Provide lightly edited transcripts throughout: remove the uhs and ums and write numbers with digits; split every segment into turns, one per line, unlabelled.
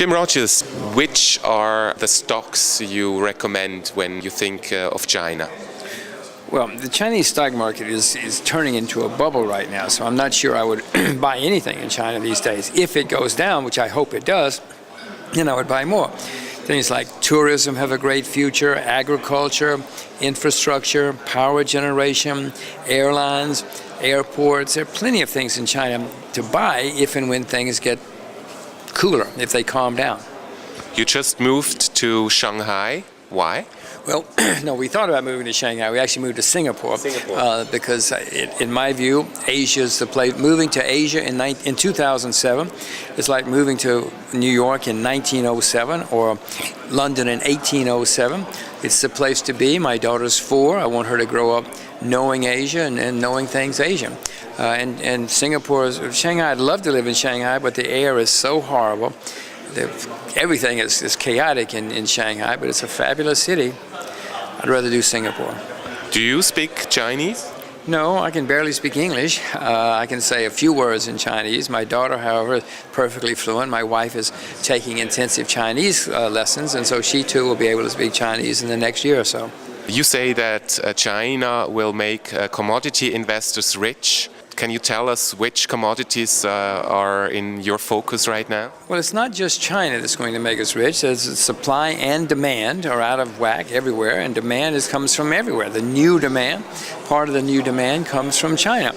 Jim Rogers, which are the stocks you recommend when you think of China?
Well, the Chinese stock market is turning into a bubble right now, so I'm not sure I would buy anything in China these days. If it goes down, which I hope it does, then I would buy more. Things like tourism have a great future, agriculture, infrastructure, power generation, airlines, airports. There are plenty of things in China to buy if and when things get cooler, if they calm down.
You just moved to Shanghai. Why?
Well, no, we thought about moving to Shanghai. We actually moved to Singapore. Because in my view, Asia's the place. Moving to Asia in 2007 is like moving to New York in 1907 or London in 1807. It's the place to be. My daughter's 4. I want her to grow up knowing Asia and knowing things Asian. And Shanghai, I'd love to live in Shanghai, but the air is so horrible. Everything is chaotic in Shanghai, but it's a fabulous city. I'd rather do Singapore.
Do you speak Chinese?
No, I can barely speak English. I can say a few words in Chinese. My daughter, however, is perfectly fluent. My wife is taking intensive Chinese lessons, and so she too will be able to speak Chinese in the next year or so.
You say that China will make commodity investors rich. Can you tell us which commodities are in your focus right now?
Well, it's not just China that's going to make us rich. There's supply and demand are out of whack everywhere, and demand comes from everywhere. The new demand, part of the new demand comes from China.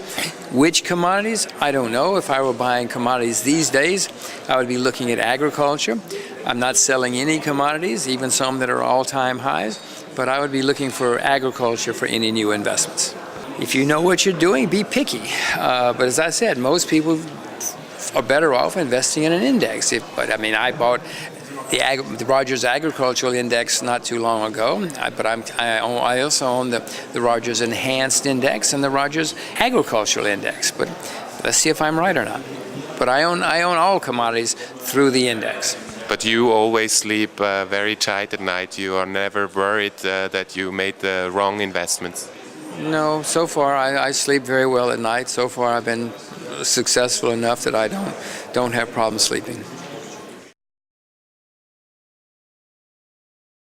Which commodities? I don't know. If I were buying commodities these days, I would be looking at agriculture. I'm not selling any commodities, even some that are all-time highs, but I would be looking for agriculture for any new investments. If you know what you're doing, be picky. But as I said, most people are better off investing in an index. I bought the Rogers Agricultural Index not too long ago, but I also own the Rogers Enhanced Index and the Rogers Agricultural Index. But let's see if I'm right or not. But I own all commodities through the index.
But you always sleep very tight at night. You are never worried that you made the wrong investments.
No, so far I sleep very well at night. So far I've been successful enough that I don't have problems sleeping.